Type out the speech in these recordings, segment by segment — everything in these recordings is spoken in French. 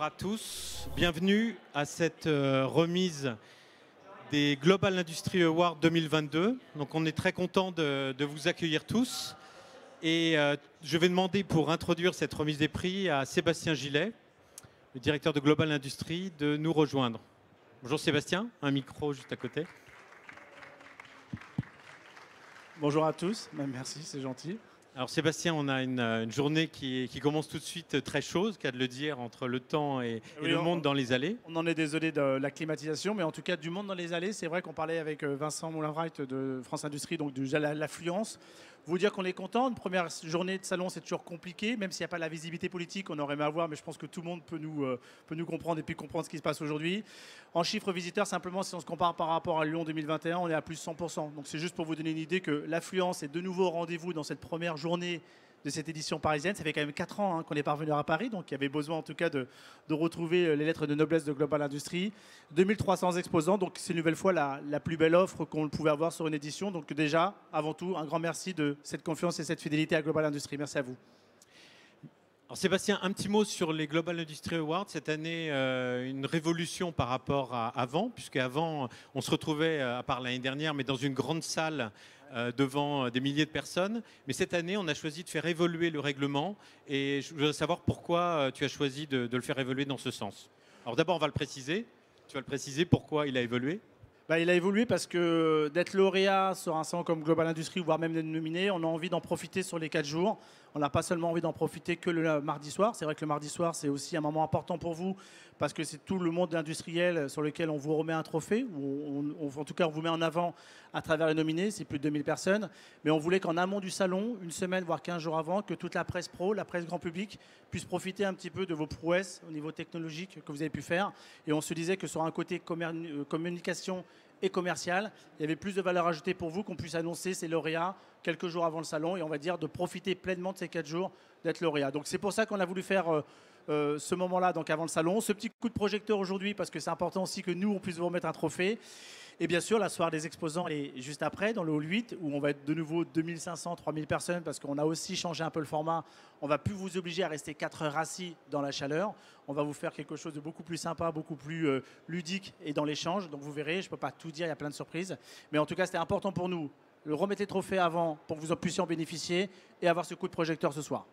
à tous, bienvenue à cette remise des Global Industry Awards 2022. Donc on est très content de vous accueillir tous et je vais demander pour introduire cette remise des prix à Sébastien Gillet, le directeur de Global Industry, de nous rejoindre. Bonjour Sébastien, un micro juste à côté. Bonjour à tous, merci, c'est gentil. Alors Sébastien, on a une journée qui commence tout de suite très chaude, qu'à de le dire, entre le temps et le monde dans les allées. On en est désolé de la climatisation, mais en tout cas du monde dans les allées, c'est vrai qu'on parlait avec Vincent Moulin-Wright de France Industrie, donc de l'affluence. Vous dire qu'on est content, une première journée de salon c'est toujours compliqué, même s'il n'y a pas la visibilité politique, on aurait aimé avoir, mais je pense que tout le monde peut nous comprendre et puis comprendre ce qui se passe aujourd'hui. En chiffres visiteurs, simplement si on se compare par rapport à Lyon 2021, on est à plus de 100%. Donc c'est juste pour vous donner une idée que l'affluence est de nouveau au rendez-vous dans cette première journée de cette édition parisienne. Ça fait quand même 4 ans qu'on est parvenu à Paris, donc il y avait besoin en tout cas de retrouver les lettres de noblesse de Global Industry. 2300 exposants, donc c'est une nouvelle fois la plus belle offre qu'on pouvait avoir sur une édition. Donc déjà, avant tout, un grand merci de cette confiance et cette fidélité à Global Industry. Merci à vous. Alors Sébastien, un petit mot sur les Global Industry Awards. Cette année, une révolution par rapport à avant, puisqu'avant, on se retrouvait, à part l'année dernière, mais dans une grande salle devant des milliers de personnes. Mais cette année, on a choisi de faire évoluer le règlement. Et je voudrais savoir pourquoi tu as choisi de le faire évoluer dans ce sens. Alors d'abord, on va le préciser. Tu vas le préciser pourquoi il a évolué. Il a évolué parce que d'être lauréat sur un salon comme Global Industry, voire même d'être nominé, on a envie d'en profiter sur les 4 jours. On n'a pas seulement envie d'en profiter que le mardi soir. C'est vrai que le mardi soir, c'est aussi un moment important pour vous parce que c'est tout le monde industriel sur lequel on vous remet un trophée, ou en tout cas on vous met en avant à travers les nominés, c'est plus de 2000 personnes. Mais on voulait qu'en amont du salon, une semaine, voire 15 jours avant, que toute la presse pro, la presse grand public, puisse profiter un petit peu de vos prouesses au niveau technologique que vous avez pu faire. Et on se disait que sur un côté communication et commercial, il y avait plus de valeur ajoutée pour vous qu'on puisse annoncer ces lauréats quelques jours avant le salon et on va dire de profiter pleinement de ces 4 jours d'être lauréat. Donc c'est pour ça qu'on a voulu faire ce moment-là, donc avant le salon, ce petit coup de projecteur aujourd'hui parce que c'est important aussi que nous on puisse vous remettre un trophée. Et bien sûr, la soirée des exposants est juste après, dans le hall 8, où on va être de nouveau 2500, 3000 personnes, parce qu'on a aussi changé un peu le format. On ne va plus vous obliger à rester 4 heures assis dans la chaleur. On va vous faire quelque chose de beaucoup plus sympa, beaucoup plus ludique et dans l'échange. Donc vous verrez, je ne peux pas tout dire, il y a plein de surprises. Mais en tout cas, c'était important pour nous. Remettez le trophée avant pour que vous en puissiez en bénéficier et avoir ce coup de projecteur ce soir.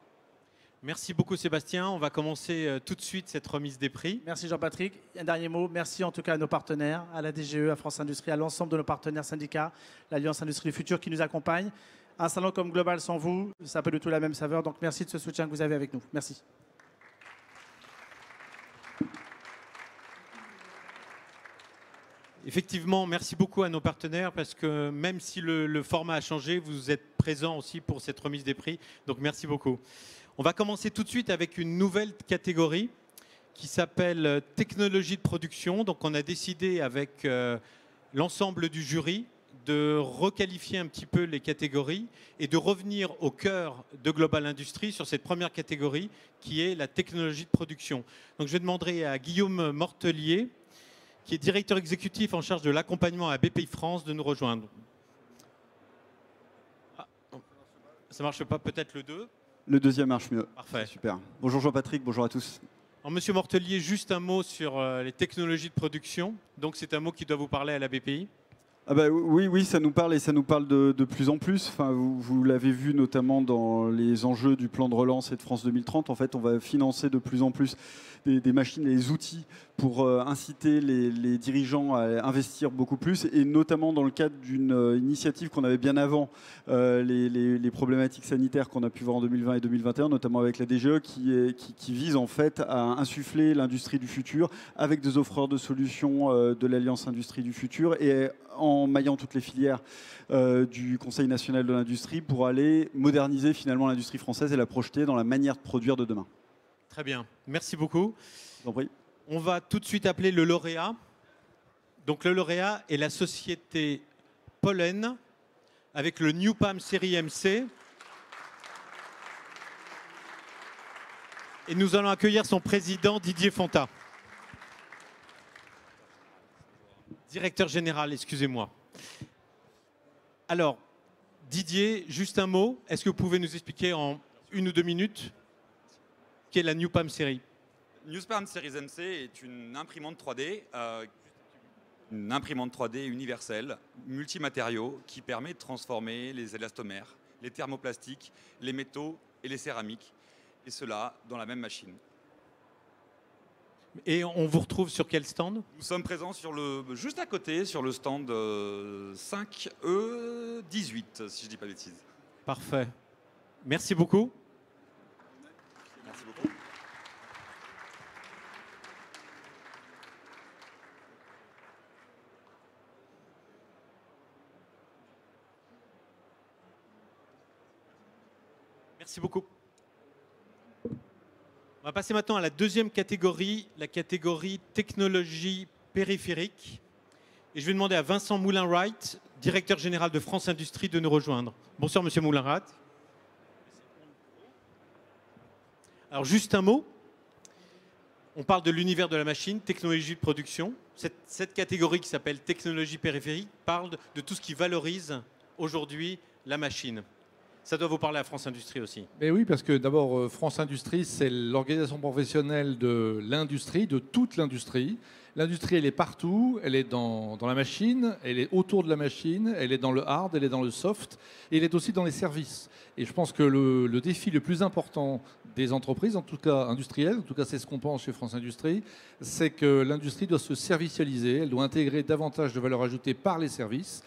Merci beaucoup Sébastien. On va commencer tout de suite cette remise des prix. Merci Jean-Patrick. Un dernier mot. Merci en tout cas à nos partenaires, à la DGE, à France Industrie, à l'ensemble de nos partenaires syndicats, l'Alliance Industrie du Futur qui nous accompagne. Un salon comme Global sans vous, ça peut de tout la même saveur. Donc merci de ce soutien que vous avez avec nous. Merci. Effectivement, merci beaucoup à nos partenaires parce que même si le format a changé, vous êtes présents aussi pour cette remise des prix. Donc merci beaucoup. On va commencer tout de suite avec une nouvelle catégorie qui s'appelle technologie de production. Donc on a décidé avec l'ensemble du jury de requalifier un petit peu les catégories et de revenir au cœur de Global Industry sur cette première catégorie qui est la technologie de production. Donc je demanderai à Guillaume Mortelier, qui est directeur exécutif en charge de l'accompagnement à BPI France, de nous rejoindre. Ah, ça ne marche pas, peut-être le 2 ? Le deuxième marche mieux. Parfait. Super. Bonjour Jean-Patrick, bonjour à tous. Alors, Monsieur Mortelier, juste un mot sur les technologies de production. Donc c'est un mot qui doit vous parler à la BPI. Ah bah oui, ça nous parle et ça nous parle de plus en plus. Enfin, vous l'avez vu notamment dans les enjeux du plan de relance et de France 2030. En fait, on va financer de plus en plus des machines et des outils pour inciter les dirigeants à investir beaucoup plus, et notamment dans le cadre d'une initiative qu'on avait bien avant les problématiques sanitaires qu'on a pu voir en 2020 et 2021, notamment avec la DGE, qui vise en fait à insuffler l'industrie du futur avec des offreurs de solutions de l'Alliance Industrie du Futur et en maillant toutes les filières du Conseil national de l'industrie pour aller moderniser finalement l'industrie française et la projeter dans la manière de produire de demain. Très bien, merci beaucoup. Je vous en prie. On va tout de suite appeler le lauréat. Donc le lauréat est la société Pollen avec le New PAM série MC. Et nous allons accueillir son président Didier Fonta. Directeur général, excusez-moi. Alors, Didier, juste un mot. Est-ce que vous pouvez nous expliquer en 1 ou 2 minutes qu'est la New PAM série ? Newspan Series MC est une imprimante 3D, universelle, multimatériaux, qui permet de transformer les élastomères, les thermoplastiques, les métaux et les céramiques, et cela dans la même machine. Et on vous retrouve sur quel stand? Nous sommes présents juste à côté, sur le stand 5E18, si je ne dis pas de bêtises. Parfait. Merci beaucoup. Merci beaucoup. Merci beaucoup. On va passer maintenant à la deuxième catégorie, la catégorie technologie périphérique. Et je vais demander à Vincent Moulin-Wright, directeur général de France Industrie, de nous rejoindre. Bonsoir, monsieur Moulin-Wright. Alors, juste un mot. On parle de l'univers de la machine, technologie de production. Cette catégorie qui s'appelle technologie périphérique parle de tout ce qui valorise aujourd'hui la machine. Ça doit vous parler à France Industrie aussi. Mais oui, parce que d'abord, France Industrie, c'est l'organisation professionnelle de l'industrie, de toute l'industrie. L'industrie, elle est partout, elle est dans la machine, elle est autour de la machine, elle est dans le hard, elle est dans le soft, et elle est aussi dans les services. Et je pense que le défi le plus important des entreprises, en tout cas industrielles, en tout cas c'est ce qu'on pense chez France Industrie, c'est que l'industrie doit se servicialiser, elle doit intégrer davantage de valeur ajoutée par les services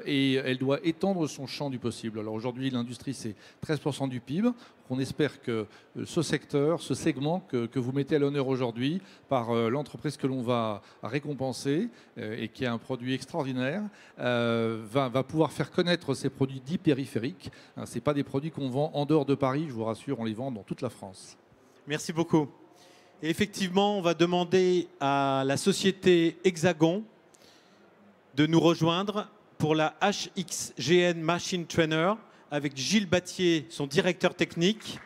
et elle doit étendre son champ du possible. Alors aujourd'hui, l'industrie, c'est 13% du PIB. On espère que ce secteur, ce segment que vous mettez à l'honneur aujourd'hui par l'entreprise que l'on va récompenser et qui a un produit extraordinaire, va pouvoir faire connaître ces produits dits périphériques. Ce n'est pas des produits qu'on vend en dehors de Paris, je vous rassure, on les vend dans toute la France. Merci beaucoup. Et effectivement, on va demander à la société Hexagon de nous rejoindre pour la HXGN Machine Trainer avec Gilles Battier, son directeur technique,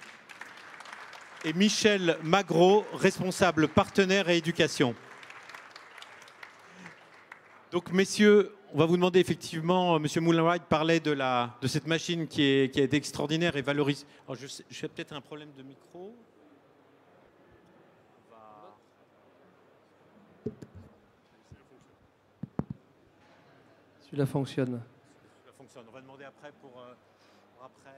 et Michel Magro, responsable partenaire et éducation. Donc, messieurs, on va vous demander effectivement, monsieur Moulin-Wright parlait de cette machine qui est extraordinaire et valorise. Alors, j'ai peut-être un problème de micro. Celui-là fonctionne. Ça fonctionne. On va demander après pour après.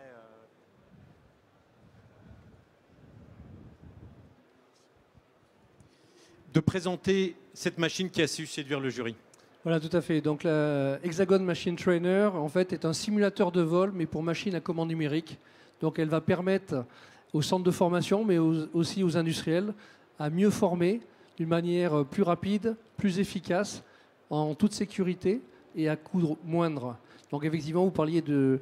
De présenter cette machine qui a su séduire le jury. Voilà, tout à fait. Donc la Hexagon Machine Trainer, en fait, est un simulateur de vol, mais pour machine à commande numérique. Donc elle va permettre aux centres de formation, mais aussi aux industriels, à mieux former d'une manière plus rapide, plus efficace, en toute sécurité et à coût moindre. Donc effectivement, vous parliez du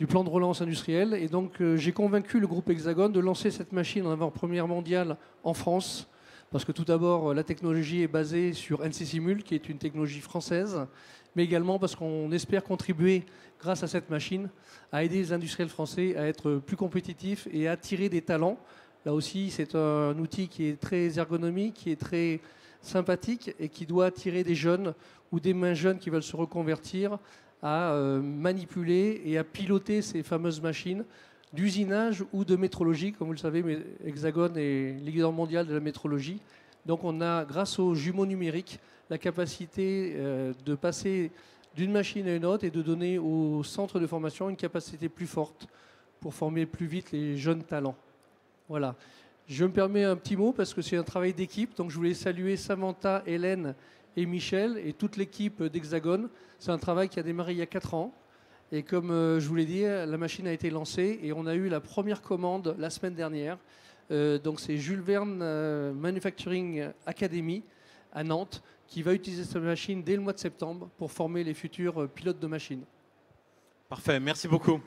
plan de relance industrielle. Et donc j'ai convaincu le groupe Hexagon de lancer cette machine en avant-première mondiale en France. Parce que tout d'abord, la technologie est basée sur NC Simul, qui est une technologie française, mais également parce qu'on espère contribuer, grâce à cette machine, à aider les industriels français à être plus compétitifs et à attirer des talents. Là aussi, c'est un outil qui est très ergonomique, qui est très sympathique et qui doit attirer des jeunes ou des mains jeunes qui veulent se reconvertir à manipuler et à piloter ces fameuses machines d'usinage ou de métrologie. Comme vous le savez, Hexagon est leader mondial de la métrologie. Donc on a, grâce aux jumeaux numériques, la capacité de passer d'une machine à une autre et de donner au centre de formation une capacité plus forte pour former plus vite les jeunes talents. Voilà. Je me permets un petit mot parce que c'est un travail d'équipe. Donc je voulais saluer Samantha, Hélène et Michel et toute l'équipe d'Hexagon. C'est un travail qui a démarré il y a 4 ans. Et comme je vous l'ai dit, la machine a été lancée et on a eu la première commande la semaine dernière. Donc c'est Jules Verne Manufacturing Academy à Nantes qui va utiliser cette machine dès le mois de septembre pour former les futurs pilotes de machines. Parfait, merci beaucoup.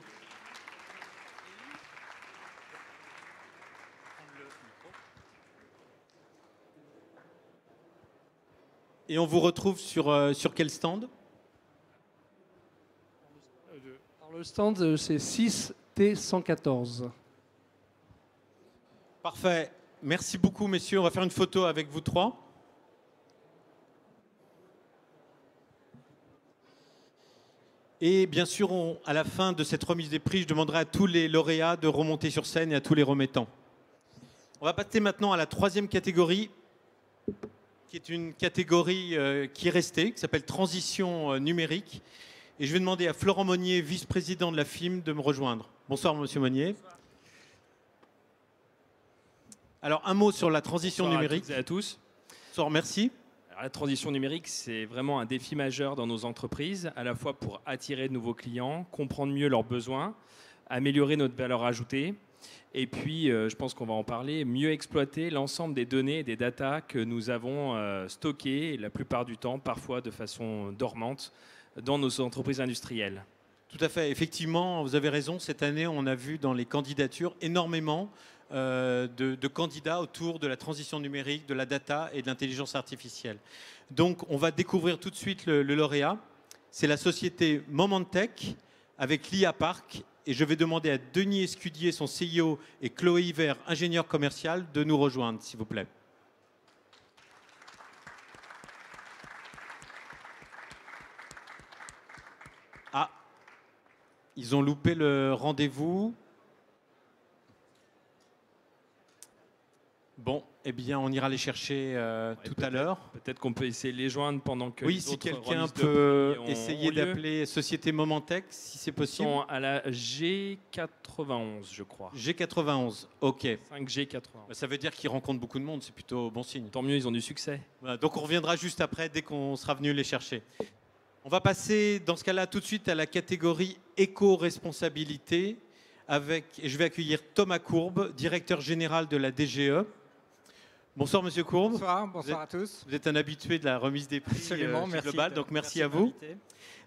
Et on vous retrouve sur quel stand ? Le stand, c'est 6T114. Parfait. Merci beaucoup, messieurs. On va faire une photo avec vous trois. Et bien sûr, à la fin de cette remise des prix, je demanderai à tous les lauréats de remonter sur scène et à tous les remettants. On va passer maintenant à la troisième catégorie, qui est une catégorie qui est restée, qui s'appelle transition numérique. Et je vais demander à Florent Monnier, vice-président de la FIM, de me rejoindre. Bonsoir, monsieur Monnier. Bonsoir. Alors, un mot sur la transition numérique. Bonsoir à toutes et à tous. Bonsoir, merci. Alors, la transition numérique, c'est vraiment un défi majeur dans nos entreprises, à la fois pour attirer de nouveaux clients, comprendre mieux leurs besoins, améliorer notre valeur ajoutée, et puis, je pense qu'on va en parler, mieux exploiter l'ensemble des données et des datas que nous avons stockées, la plupart du temps, parfois de façon dormante, dans nos entreprises industrielles. Tout à fait. Effectivement, vous avez raison. Cette année, on a vu dans les candidatures énormément de candidats autour de la transition numérique, de la data et de l'intelligence artificielle. Donc, on va découvrir tout de suite le lauréat. C'est la société Momentech avec l'IA Park. Et je vais demander à Denis Escudier, son CEO, et Chloé Hiver, ingénieur commercial, de nous rejoindre, s'il vous plaît. Ah, ils ont loupé le rendez-vous. Bon, eh bien, on ira les chercher tout à l'heure. Peut-être qu'on peut essayer de les joindre pendant que oui, si quelqu'un peut essayer d'appeler Société Momentech, si c'est possible. Ils sont à la G91, je crois. G91, ok. 5G91. Ça veut dire qu'ils rencontrent beaucoup de monde, c'est plutôt bon signe. Tant mieux, ils ont du succès. Voilà, donc on reviendra juste après, dès qu'on sera venu les chercher. On va passer, dans ce cas-là, tout de suite à la catégorie éco-responsabilité, et je vais accueillir Thomas Courbe, directeur général de la DGE. Bonsoir Monsieur Courbe. Bonsoir à tous. Vous êtes un habitué de la remise des prix globale, donc merci à vous.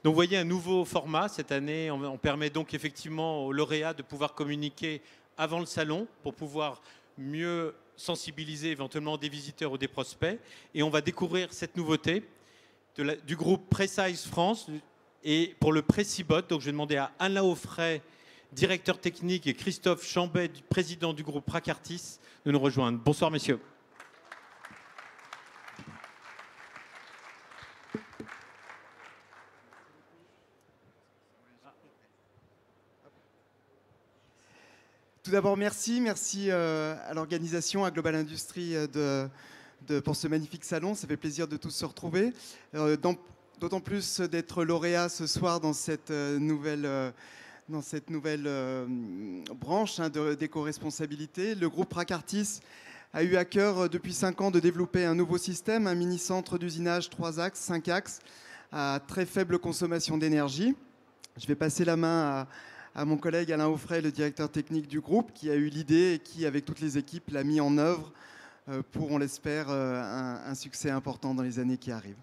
Donc vous voyez un nouveau format cette année. On permet donc effectivement aux lauréats de pouvoir communiquer avant le salon pour pouvoir mieux sensibiliser éventuellement des visiteurs ou des prospects. Et on va découvrir cette nouveauté du groupe Precise France et pour le Precibot. Donc je vais demander à Alain Offray, directeur technique, et Christophe Chambet, président du groupe Pracartis, de nous rejoindre. Bonsoir messieurs. Tout d'abord, merci à l'organisation, à Global Industries pour ce magnifique salon. Ça fait plaisir de tous se retrouver. D'autant plus d'être lauréat ce soir dans cette nouvelle branche d'éco-responsabilité. Le groupe Pracartis a eu à cœur depuis 5 ans de développer un nouveau système, un mini-centre d'usinage 3 axes, 5 axes, à très faible consommation d'énergie. Je vais passer la main à mon collègue Alain Offray, le directeur technique du groupe, qui a eu l'idée et qui, avec toutes les équipes, l'a mis en œuvre pour, on l'espère, un succès important dans les années qui arrivent.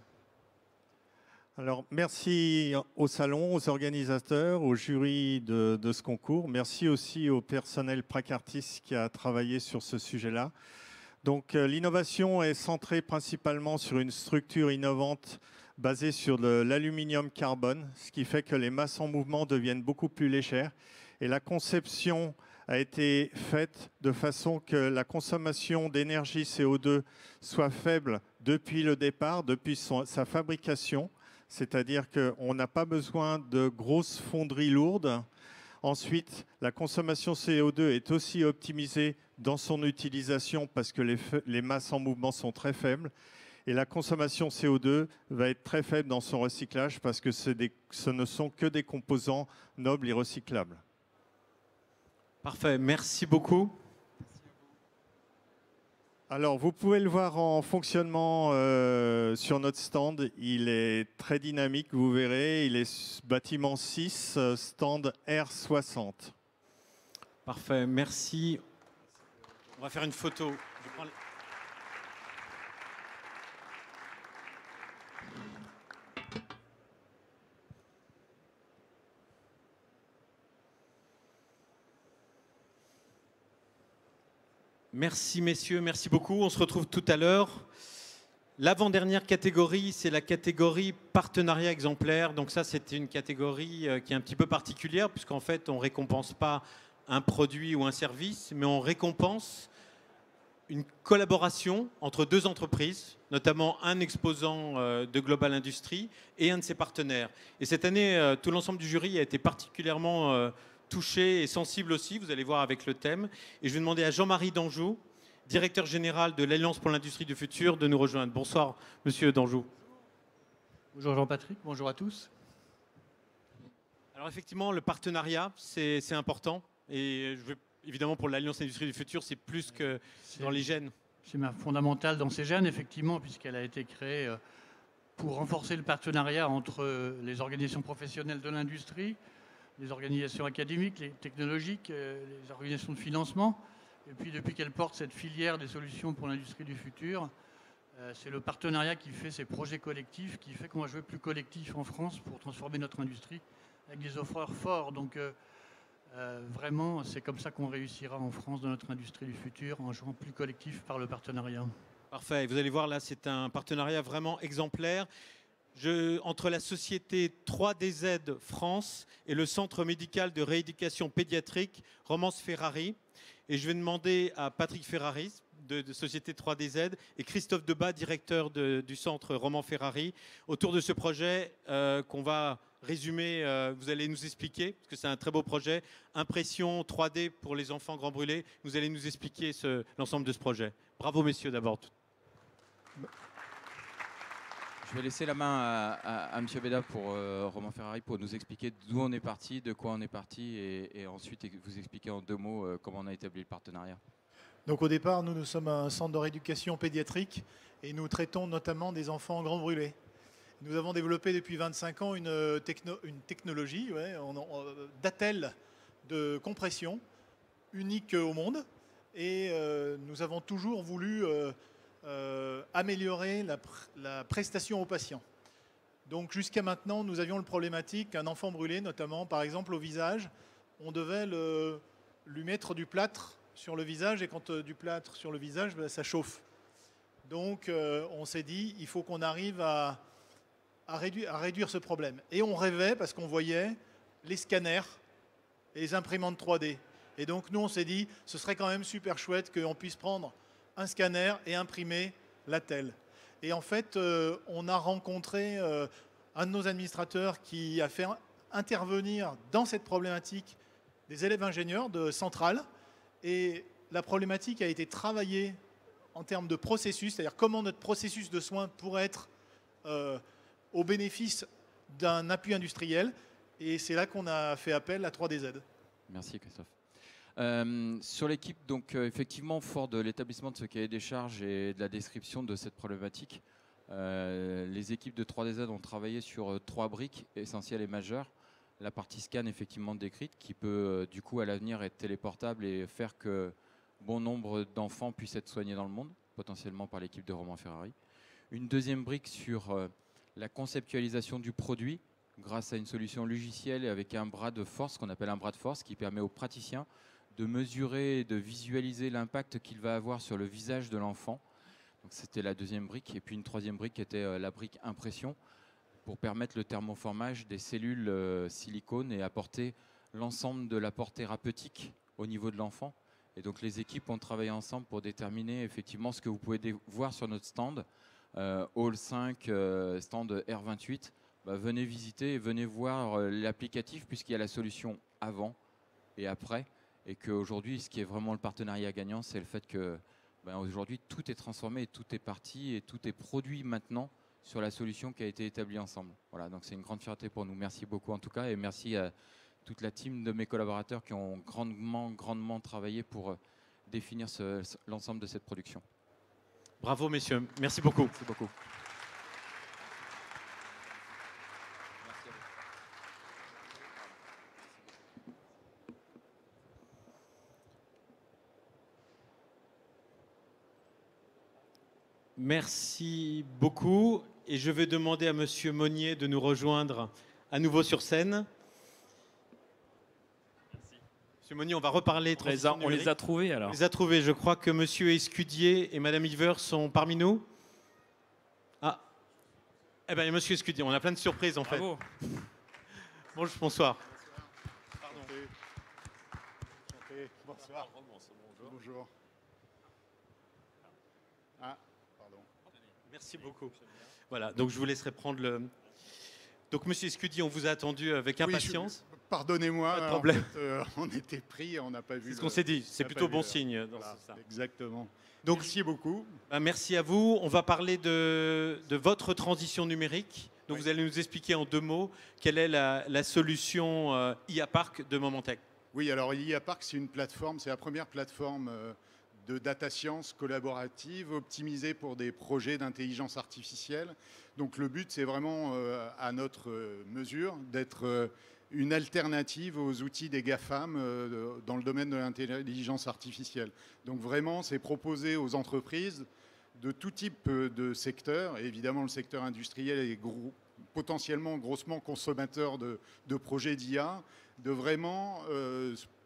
Alors, merci au salon, aux organisateurs, au jury de ce concours. Merci aussi au personnel Pracartis qui a travaillé sur ce sujet-là. Donc, l'innovation est centrée principalement sur une structure innovante basée sur l'aluminium carbone, ce qui fait que les masses en mouvement deviennent beaucoup plus légères. Et la conception a été faite de façon que la consommation d'énergie CO2 soit faible depuis le départ, depuis sa fabrication. C'est-à-dire qu'on n'a pas besoin de grosses fonderies lourdes. Ensuite, la consommation CO2 est aussi optimisée dans son utilisation parce que les masses en mouvement sont très faibles. Et la consommation CO2 va être très faible dans son recyclage parce que ce ne sont que des composants nobles et recyclables. Parfait, merci beaucoup. Alors, vous pouvez le voir en fonctionnement sur notre stand. Il est très dynamique, vous verrez. Il est bâtiment 6, stand R60. Parfait, merci. On va faire une photo. Je prends Merci messieurs, merci beaucoup. On se retrouve tout à l'heure. L'avant-dernière catégorie, c'est la catégorie partenariat exemplaire. Donc ça, c'est une catégorie qui est un petit peu particulière puisqu'en fait, on ne récompense pas un produit ou un service, mais on récompense une collaboration entre deux entreprises, notamment un exposant de Global Industries et un de ses partenaires. Et cette année, tout l'ensemble du jury a été particulièrement touché et sensible aussi, vous allez voir avec le thème. Et je vais demander à Jean-Marie Danjou, directeur général de l'Alliance pour l'industrie du futur, de nous rejoindre. Bonsoir, monsieur Danjou. Bonjour Jean-Patrick, bonjour à tous. Alors effectivement, le partenariat, c'est important. Et évidemment, pour l'Alliance Industrie du Futur, c'est plus que dans les gènes. C'est fondamental dans ces gènes, effectivement, puisqu'elle a été créée pour renforcer le partenariat entre les organisations professionnelles de l'industrie, les organisations académiques, les technologiques, les organisations de financement. Et puis, depuis qu'elle porte cette filière des solutions pour l'industrie du futur, c'est le partenariat qui fait ces projets collectifs, qui fait qu'on va jouer plus collectif en France pour transformer notre industrie avec des offreurs forts. Donc, vraiment, c'est comme ça qu'on réussira en France dans notre industrie du futur, en jouant plus collectif par le partenariat. Parfait. Et vous allez voir, là, c'est un partenariat vraiment exemplaire. Entre la société 3DZ France et le Centre médical de rééducation pédiatrique Romance Ferrari. Et je vais demander à Patrick Ferrari de Société 3DZ et Christophe Debat, directeur du Centre Roman Ferrari, autour de ce projet qu'on va résumer. Vous allez nous expliquer, parce que c'est un très beau projet, impression 3D pour les enfants Grand Brûlés. Vous allez nous expliquer l'ensemble de ce projet. Bravo messieurs d'abord. Je vais laisser la main à M. Beda pour Roman Ferrari pour nous expliquer d'où on est parti, de quoi on est parti et ensuite vous expliquer en 2 mots comment on a établi le partenariat. Donc au départ, nous sommes un centre de rééducation pédiatrique et nous traitons notamment des enfants grands brûlés. Nous avons développé depuis 25 ans une technologie d'attelle de compression unique au monde et nous avons toujours voulu améliorer la prestation aux patients. Donc jusqu'à maintenant, nous avions le problématique qu'un enfant brûlé, notamment par exemple au visage, on devait lui mettre du plâtre sur le visage et quand du plâtre sur le visage, ça chauffe. Donc on s'est dit, il faut qu'on arrive à réduire ce problème. Et on rêvait parce qu'on voyait les scanners et les imprimantes 3D. Et donc nous, on s'est dit, ce serait quand même super chouette qu'on puisse prendre un scanner et imprimer l'attelle. Et en fait, on a rencontré un de nos administrateurs qui a fait intervenir dans cette problématique des élèves ingénieurs de Centrale. Et la problématique a été travaillée en termes de processus, c'est-à-dire comment notre processus de soins pourrait être au bénéfice d'un appui industriel. Et c'est là qu'on a fait appel à 3DZ. Merci Christophe. Sur l'équipe, donc effectivement, fort de l'établissement de ce cahier des charges et de la description de cette problématique, les équipes de 3DZ ont travaillé sur 3 briques essentielles et majeures. La partie scan effectivement décrite, qui peut du coup à l'avenir être téléportable et faire que bon nombre d'enfants puissent être soignés dans le monde, potentiellement par l'équipe de Roman Ferrari. Une deuxième brique sur la conceptualisation du produit, grâce à une solution logicielle et avec un bras de force, qu'on appelle un bras de force, qui permet aux praticiens de mesurer et de visualiser l'impact qu'il va avoir sur le visage de l'enfant. Donc c'était la deuxième brique. Et puis une troisième brique qui était la brique impression pour permettre le thermoformage des cellules silicone et apporter l'ensemble de l'apport thérapeutique au niveau de l'enfant. Et donc les équipes ont travaillé ensemble pour déterminer effectivement ce que vous pouvez voir sur notre stand, Hall 5, stand R28. Venez visiter et venez voir l'applicatif puisqu'il y a la solution avant et après. Et qu'aujourd'hui, ce qui est vraiment le partenariat gagnant, c'est le fait que aujourd'hui, tout est transformé, et tout est parti et tout est produit maintenant sur la solution qui a été établie ensemble. Voilà, donc c'est une grande fierté pour nous. Merci beaucoup en tout cas et merci à toute la team de mes collaborateurs qui ont grandement travaillé pour définir l'ensemble de cette production. Bravo messieurs, merci beaucoup. Merci beaucoup. Merci beaucoup. Et je vais demander à Monsieur Monnier de nous rejoindre à nouveau sur scène. Merci. Monsieur Monnier, on va reparler transition numérique. On les a trouvés alors. On les a trouvés. Je crois que Monsieur Escudier et Madame Hilver sont parmi nous. Ah. Eh bien, Monsieur Escudier, on a plein de surprises en fait. Bravo. Bonsoir. Pardon. Bonsoir. Bonjour. Ah. Merci beaucoup. Voilà, donc je vous laisserai prendre le... Donc, Monsieur Escudier, on vous a attendu avec impatience. Oui, Pardonnez-moi, Pas de en problème. fait, on était pris, on n'a pas vu. C'est ce qu'on s'est dit, c'est on n'a plutôt pas bon vu signe dans voilà, ce sens. exactement. Donc, merci beaucoup. Merci à vous. On va parler de votre transition numérique. Donc, vous allez nous expliquer en 2 mots quelle est la solution IA Park de Momentech. Oui, alors IA Park, c'est une plateforme, c'est la première plateforme de data science collaborative optimisée pour des projets d'intelligence artificielle. Donc le but, c'est vraiment à notre mesure d'être une alternative aux outils des GAFAM dans le domaine de l'intelligence artificielle. Donc vraiment, c'est proposer aux entreprises de tout type de secteur, et évidemment le secteur industriel est potentiellement grossement consommateur de projets d'IA, de vraiment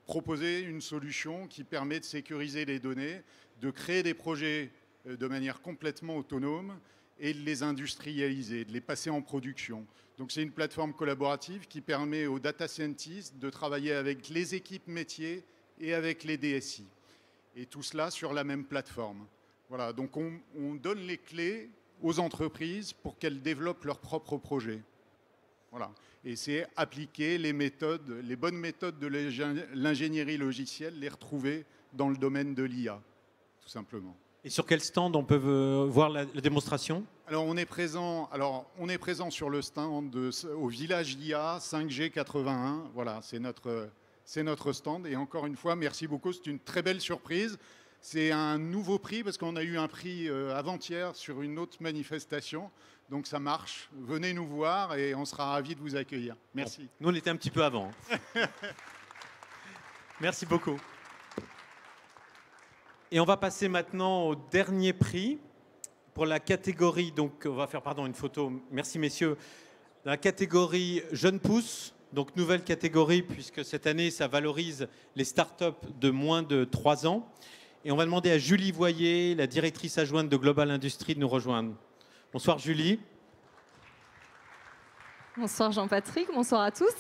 proposer une solution qui permet de sécuriser les données, de créer des projets de manière complètement autonome et de les industrialiser, de les passer en production. Donc c'est une plateforme collaborative qui permet aux data scientists de travailler avec les équipes métiers et avec les DSI. Et tout cela sur la même plateforme. Voilà, donc on donne les clés aux entreprises pour qu'elles développent leurs propres projets. Voilà. Et c'est appliquer les méthodes, les bonnes méthodes de l'ingénierie logicielle, les retrouver dans le domaine de l'IA, tout simplement. Et sur quel stand on peut voir la démonstration? Alors on est présent sur le stand au village d'IA 5G 81. Voilà, c'est notre stand. Et encore une fois, merci beaucoup. C'est une très belle surprise. C'est un nouveau prix parce qu'on a eu un prix avant-hier sur une autre manifestation. Donc ça marche. Venez nous voir et on sera ravis de vous accueillir. Merci. Bon, nous, on était un petit peu avant. Merci beaucoup. Et on va passer maintenant au dernier prix pour la catégorie. Donc, on va faire une photo. Merci, messieurs. Dans la catégorie Jeunes Pousses, donc nouvelle catégorie, puisque cette année, ça valorise les startups de moins de 3 ans. Et on va demander à Julie Voyer, la directrice adjointe de Global Industries, de nous rejoindre. Bonsoir, Julie. Bonsoir, Jean-Patrick. Bonsoir à tous.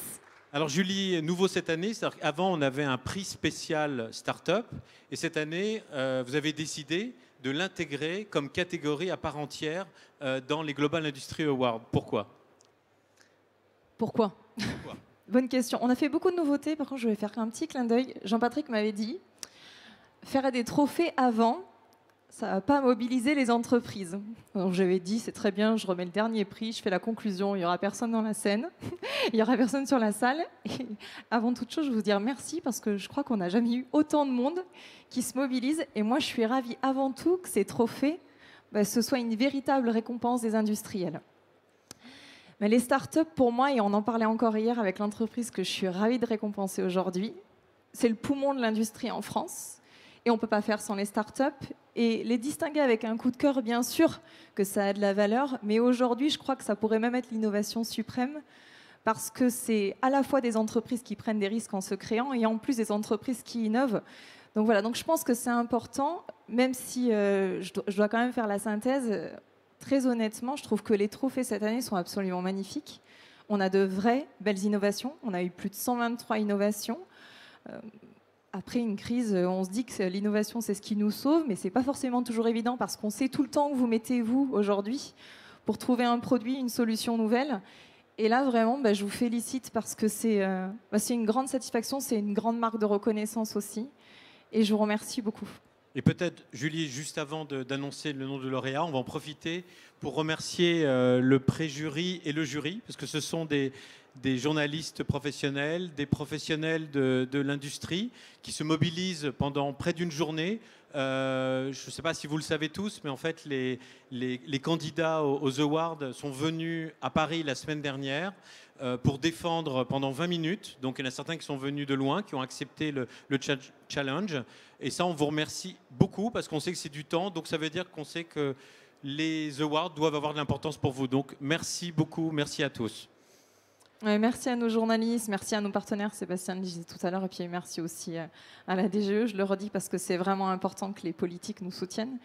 Alors Julie, nouveau cette année, c'est-à-dire qu'avant on avait un prix spécial Startup et cette année vous avez décidé de l'intégrer comme catégorie à part entière dans les Global Industry Awards. Pourquoi? Pourquoi Bonne question. On a fait beaucoup de nouveautés, par contre je vais faire un petit clin d'œil. Jean-Patrick m'avait dit, faire des trophées avant, ça ne va pas mobiliser les entreprises. Donc j'avais dit, c'est très bien, je remets le dernier prix, je fais la conclusion, il n'y aura personne dans la scène, il n'y aura personne sur la salle. Et avant toute chose, je veux vous dire merci parce que je crois qu'on n'a jamais eu autant de monde qui se mobilise. Et moi, je suis ravie avant tout que ces trophées, ce soit une véritable récompense des industriels. Mais les startups, pour moi, et on en parlait encore hier avec l'entreprise que je suis ravie de récompenser aujourd'hui, c'est le poumon de l'industrie en France. Et on ne peut pas faire sans les startups. Et les distinguer avec un coup de cœur, bien sûr que ça a de la valeur, mais aujourd'hui, je crois que ça pourrait même être l'innovation suprême, parce que c'est à la fois des entreprises qui prennent des risques en se créant, et en plus des entreprises qui innovent. Donc voilà, donc je pense que c'est important, même si je dois quand même faire la synthèse. Très honnêtement, je trouve que les trophées cette année sont absolument magnifiques. On a de vraies belles innovations. On a eu plus de 123 innovations. Après une crise, on se dit que l'innovation, c'est ce qui nous sauve, mais ce n'est pas forcément toujours évident parce qu'on sait tout le temps que vous mettez, vous, aujourd'hui, pour trouver un produit, une solution nouvelle. Et là, vraiment, je vous félicite parce que c'est une grande satisfaction, c'est une grande marque de reconnaissance aussi. Et je vous remercie beaucoup. Et peut-être, Julie, juste avant d'annoncer le nom de lauréat, on va en profiter pour remercier le pré-jury et le jury, parce que ce sont des journalistes professionnels, des professionnels de l'industrie qui se mobilisent pendant près d'une journée. Je ne sais pas si vous le savez tous, mais en fait, les candidats aux Awards sont venus à Paris la semaine dernière pour défendre pendant 20 minutes. Donc, il y en a certains qui sont venus de loin, qui ont accepté le challenge. Et ça, on vous remercie beaucoup parce qu'on sait que c'est du temps. Donc, ça veut dire qu'on sait que les Awards doivent avoir de l'importance pour vous. Donc, merci beaucoup. Merci à tous. Merci à nos journalistes, merci à nos partenaires, Sébastien le disait tout à l'heure, et puis merci aussi à la DGE, je le redis parce que c'est vraiment important que les politiques nous soutiennent.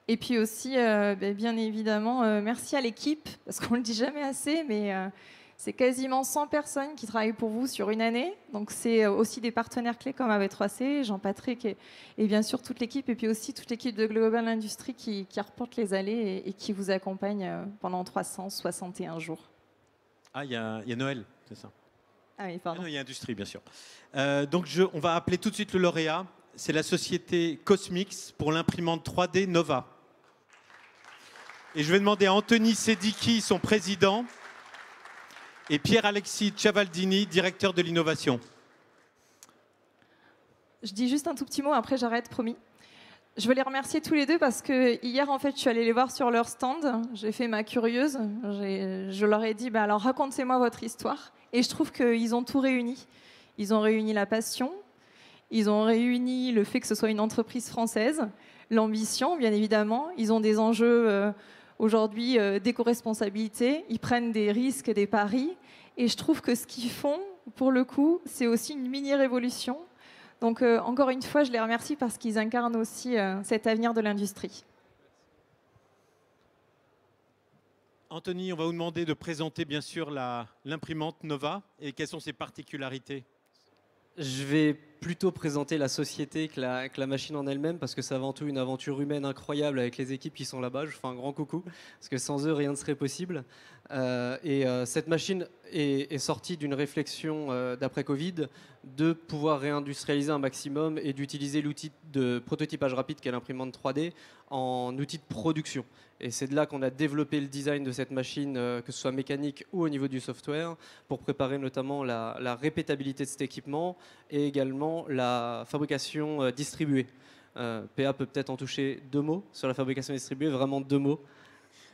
Et puis aussi, bien évidemment, merci à l'équipe, parce qu'on ne le dit jamais assez, mais c'est quasiment 100 personnes qui travaillent pour vous sur une année. Donc c'est aussi des partenaires clés comme AB3C, Jean-Patrick et bien sûr toute l'équipe, et puis aussi toute l'équipe de Global Industries qui reporte les allées et qui vous accompagne pendant 361 jours. Ah, il y a Noël, c'est ça. Ah oui, pardon. Non, il y a industrie, bien sûr. Donc, on va appeler tout de suite le lauréat. C'est la société Cosmix pour l'imprimante 3D Nova. Et je vais demander à Anthony Sediki, son président, et Pierre-Alexis Ciavaldini, directeur de l'innovation. Je dis juste un tout petit mot, après j'arrête, promis. Je veux les remercier tous les deux parce que hier, en fait, je suis allée les voir sur leur stand. J'ai fait ma curieuse. Je leur ai dit, bah, alors racontez-moi votre histoire. Et je trouve qu'ils ont tout réuni. Ils ont réuni la passion. Ils ont réuni le fait que ce soit une entreprise française. L'ambition, bien évidemment. Ils ont des enjeux aujourd'hui d'éco-responsabilité. Ils prennent des risques, des paris. Et je trouve que ce qu'ils font, pour le coup, c'est aussi une mini-révolution. Donc, encore une fois, je les remercie parce qu'ils incarnent aussi cet avenir de l'industrie. Anthony, on va vous demander de présenter bien sûr l'imprimante Nova et quelles sont ses particularités. Je vais plutôt présenter la société que la machine en elle-même parce que c'est avant tout une aventure humaine incroyable avec les équipes qui sont là-bas. Je fais un grand coucou parce que sans eux, rien ne serait possible. Cette machine est sortie d'une réflexion d'après-Covid de pouvoir réindustrialiser un maximum et d'utiliser l'outil de prototypage rapide qu'est l'imprimante 3D en outil de production. Et c'est de là qu'on a développé le design de cette machine, que ce soit mécanique ou au niveau du software, pour préparer notamment la répétabilité de cet équipement et également la fabrication distribuée. PA peut peut-être en toucher 2 mots sur la fabrication distribuée, vraiment 2 mots.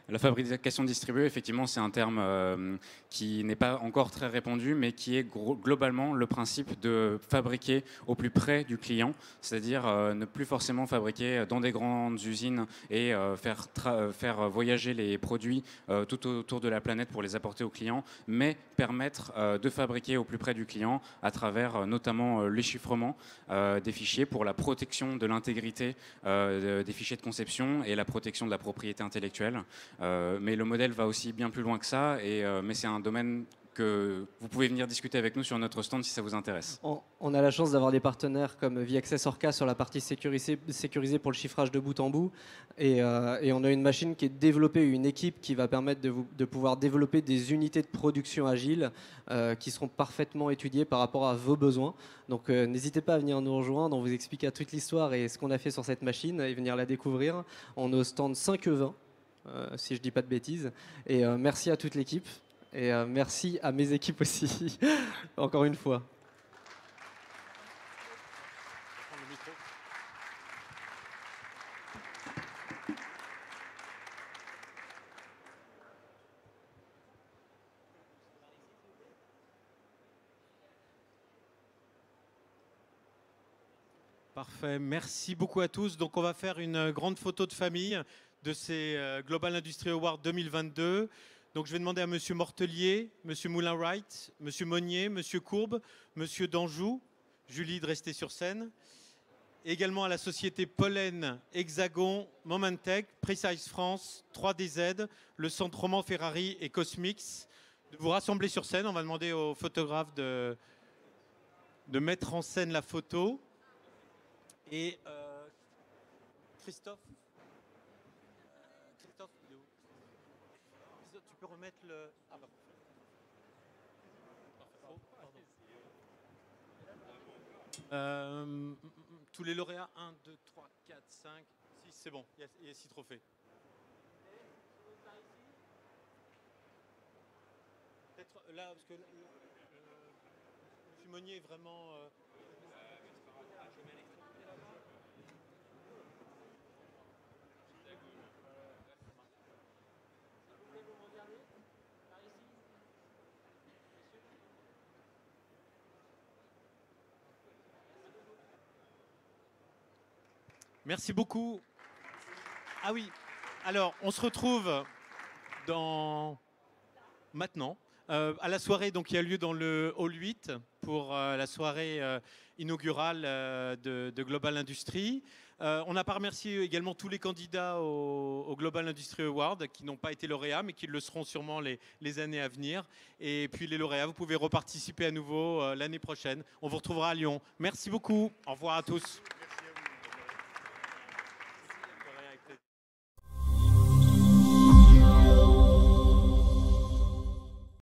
La fabrication distribuée, effectivement, c'est un terme qui n'est pas encore très répandu, mais qui est globalement le principe de fabriquer au plus près du client, c'est-à-dire ne plus forcément fabriquer dans des grandes usines et faire voyager les produits tout autour de la planète pour les apporter aux clients, mais permettre de fabriquer au plus près du client à travers notamment les chiffrements des fichiers pour la protection de l'intégrité des fichiers de conception et la protection de la propriété intellectuelle. Mais le modèle va aussi bien plus loin que ça, mais c'est un domaine que vous pouvez venir discuter avec nous sur notre stand si ça vous intéresse. On a la chance d'avoir des partenaires comme VAccess Orca sur la partie sécurisée pour le chiffrage de bout en bout. Et on a une machine qui est développée, une équipe qui va permettre de pouvoir développer des unités de production agiles qui seront parfaitement étudiées par rapport à vos besoins. Donc n'hésitez pas à venir nous rejoindre, on vous expliquera toute l'histoire et ce qu'on a fait sur cette machine et venir la découvrir. On est au stand 5E20. Si je ne dis pas de bêtises. Et merci à toute l'équipe. Et merci à mes équipes aussi, encore une fois. Parfait, merci beaucoup à tous. Donc on va faire une grande photo de famille de ces Global Industry Awards 2022. Donc je vais demander à Monsieur Mortelier, Monsieur Moulin-Wright, Monsieur Monnier, Monsieur Courbe, Monsieur Danjou, Julie de rester sur scène. Et également à la société Pollen, Hexagon, Momentech, Precise France, 3DZ, le Centre Roman Ferrari et Cosmix de vous rassembler sur scène. On va demander aux photographes de mettre en scène la photo. Et Christophe, il est où? Christophe, tu peux remettre le... Ah bah. Tous les lauréats, 1, 2, 3, 4, 5, 6, c'est bon, il y a 6 trophées. Peut-être là, parce que M. Monnier est vraiment... Merci beaucoup. Ah oui, alors on se retrouve maintenant à la soirée donc, qui a lieu dans le Hall 8 pour la soirée inaugurale de Global Industry. On n'a pas remercié également tous les candidats au Global Industry Award qui n'ont pas été lauréats mais qui le seront sûrement les années à venir. Et puis les lauréats, vous pouvez reparticiper à nouveau l'année prochaine. On vous retrouvera à Lyon. Merci beaucoup. Au revoir à tous.